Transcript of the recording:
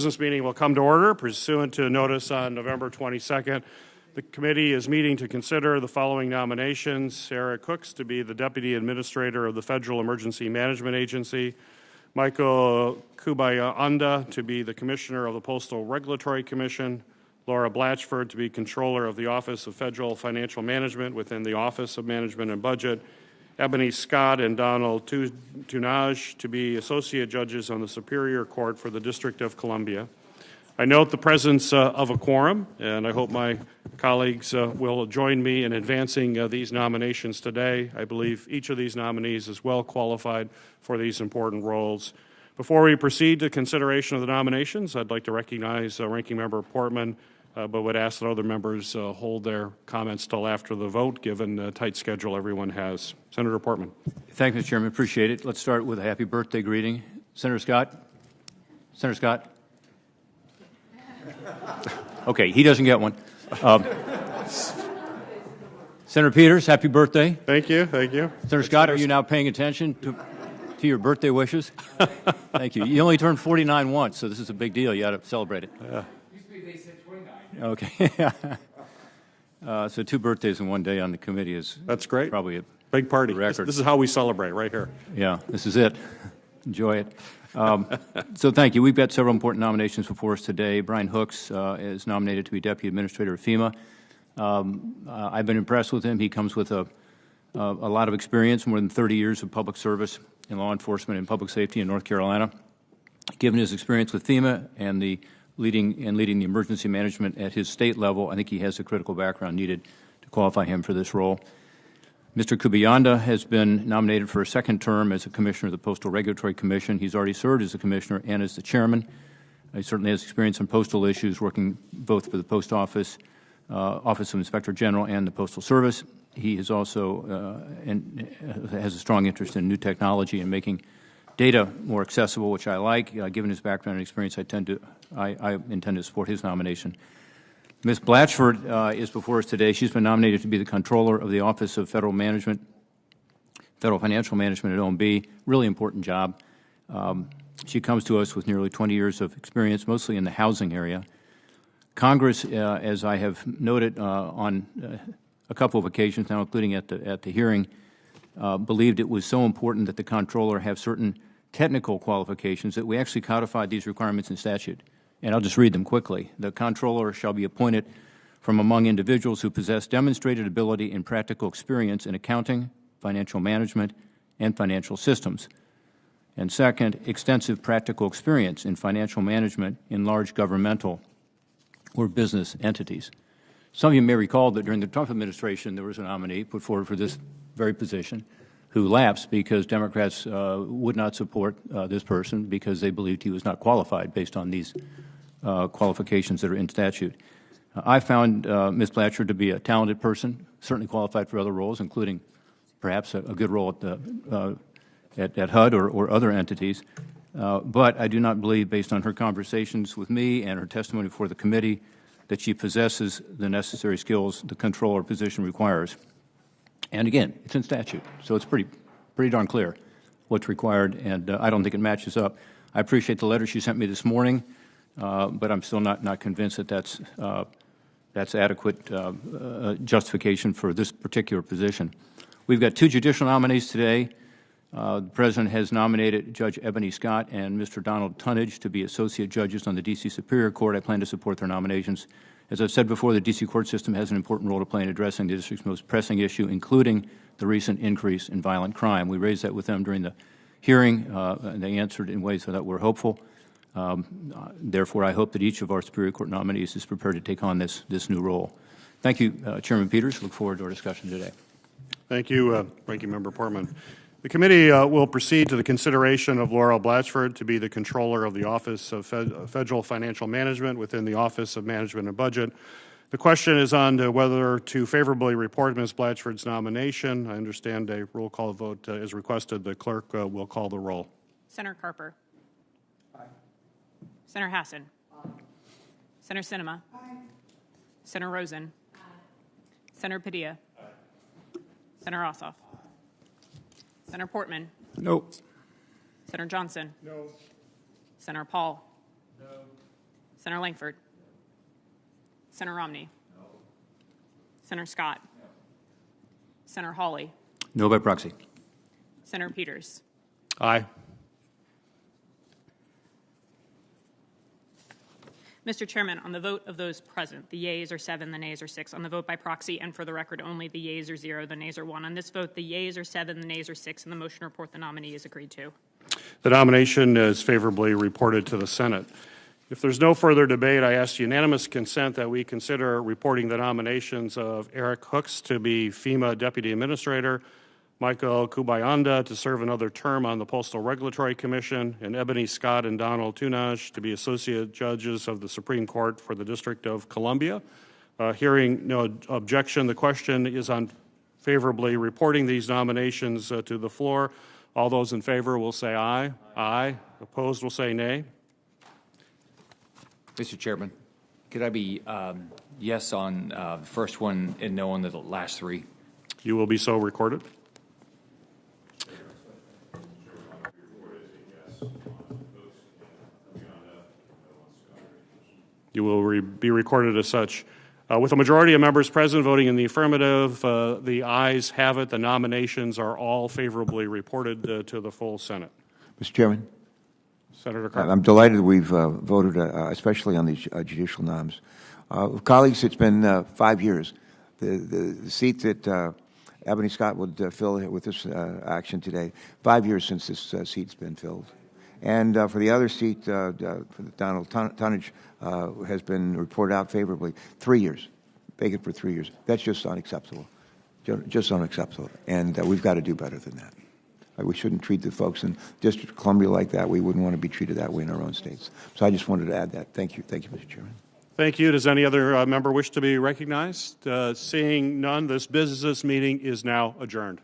Business meeting will come to order pursuant to notice on November 22nd. The committee is meeting to consider the following nominations: Sarah Cooks to be the Deputy Administrator of the Federal Emergency Management Agency, Michael Kubayanda to be the Commissioner of the Postal Regulatory Commission, Laura Blatchford to be Controller of the Office of Federal Financial Management within the Office of Management and Budget, Ebony Scott and Donald Tunaj to be Associate Judges on the Superior Court for the District of Columbia. I note the presence of a quorum, and I hope my colleagues will join me in advancing these nominations today. I believe each of these nominees is well qualified for these important roles. Before we proceed to consideration of the nominations, I'd like to recognize Ranking Member Portman, but would ask that other members hold their comments till after the vote, given the tight schedule everyone has. Senator Portman. Thank you, Mr. Chairman. Appreciate it. Let's start with a happy birthday greeting. Senator Scott? Senator Scott? Okay, he doesn't get one. Senator Peters, happy birthday. Thank you. Thank you. Senator Scott, are you now paying attention to your birthday wishes? Thank you. You only turned 49 once, so this is a big deal. You ought to celebrate it. They said 29. Okay. So 2 birthdays in one day on the committee is That's great. Probably a big party. record. This is how we celebrate, right here. Yeah, this is it. Enjoy it. So thank you. We've got several important nominations before us today. Brian Hooks is nominated to be Deputy Administrator of FEMA. I've been impressed with him. He comes with a lot of experience, more than 30 years of public service in law enforcement and public safety in North Carolina. Given his experience with FEMA and leading the emergency management at his state level, I think he has the critical background needed to qualify him for this role. Mr. Kubayanda has been nominated for a second term as a commissioner of the Postal Regulatory Commission. He's already served as a commissioner and as the chairman. He certainly has experience on postal issues, working both for the Post Office, Office of Inspector General, and the Postal Service. He is also has a strong interest in new technology and making data more accessible, which I like. Given his background and experience, I intend to support his nomination. Ms. Blatchford is before us today. She's been nominated to be the Controller of the Office of Federal Financial Management at OMB. Really important job. She comes to us with nearly 20 years of experience, mostly in the housing area. Congress, as I have noted on a couple of occasions now, including at the hearing, believed it was so important that the Comptroller have certain technical qualifications that we actually codified these requirements in statute. And I'll just read them quickly. The Comptroller shall be appointed from among individuals who possess demonstrated ability and practical experience in accounting, financial management, and financial systems. And second, extensive practical experience in financial management in large governmental or business entities. Some of you may recall that during the Trump administration, there was a nominee put forward for this very position who lapsed because Democrats would not support this person because they believed he was not qualified based on these qualifications that are in statute. I found Ms. Blatchford to be a talented person, certainly qualified for other roles, including perhaps a good role at HUD or other entities. But I do not believe, based on her conversations with me and her testimony before the committee, that she possesses the necessary skills the Comptroller position requires. And again, it's in statute, so it's pretty darn clear what's required, and I don't think it matches up. I appreciate the letter she sent me this morning, but I'm still not convinced that that's adequate justification for this particular position. We've got 2 judicial nominees today. The President has nominated Judge Ebony Scott and Mr. Donald Tunaj to be Associate Judges on the D.C. Superior Court. I plan to support their nominations. As I've said before, the D.C. court system has an important role to play in addressing the district's most pressing issue, including the recent increase in violent crime. We raised that with them during the hearing, and they answered in ways that were hopeful. Therefore, I hope that each of our Superior Court nominees is prepared to take on this new role. Thank you, Chairman Peters. Look forward to our discussion today. Thank you, Ranking Member Portman. The committee will proceed to the consideration of Laura Blatchford to be the Controller of the Office of Federal Financial Management within the Office of Management and Budget. The question is on to whether to favorably report Ms. Blatchford's nomination. I understand a roll call vote is requested. The clerk will call the roll. Senator Carper. Aye. Senator Hassan. Aye. Senator Sinema. Aye. Senator Rosen. Aye. Senator Padilla. Aye. Senator Ossoff. Senator Portman. No. Senator Johnson. No. Senator Paul. No. Senator Langford. Senator Romney. Senator Scott. Senator Hawley. No by proxy. Senator Peters. Aye. Mr. Chairman, on the vote of those present, the yeas are 7, the nays are 6. On the vote by proxy, and for the record only, the yeas are 0, the nays are 1. On this vote, the yeas are 7, the nays are 6, and the motion to report the nominee is agreed to. The nomination is favorably reported to the Senate. If there's no further debate, I ask unanimous consent that we consider reporting the nominations of Eric Hooks to be FEMA Deputy Administrator, Michael Kubayanda to serve another term on the Postal Regulatory Commission, and Ebony Scott and Donald Tunaj to be Associate Judges of the Supreme Court for the District of Columbia. Hearing no objection, the question is on favorably reporting these nominations to the floor. All those in favor will say aye. Aye. Opposed will say nay. Mr. Chairman, could I be yes on the first one and no on the last three? You will be so recorded. You will be recorded as such. With a majority of members present voting in the affirmative, the ayes have it. The nominations are all favorably reported to the full Senate. Mr. Chairman, Senator Carter. I'm delighted we've voted, especially on these judicial noms. Colleagues, it's been 5 years. The seat that Ebony Scott would fill with this action today, 5 years since this seat's been filled. And for the other seat, for the Donald Tunaj, has been reported out favorably. 3 years, vacant for 3 years. That's just unacceptable, just unacceptable. And we've got to do better than that. We shouldn't treat the folks in District of Columbia like that. We wouldn't want to be treated that way in our own states. So I just wanted to add that. Thank you, Mr. Chairman. Thank you. Does any other member wish to be recognized? Seeing none, this business meeting is now adjourned.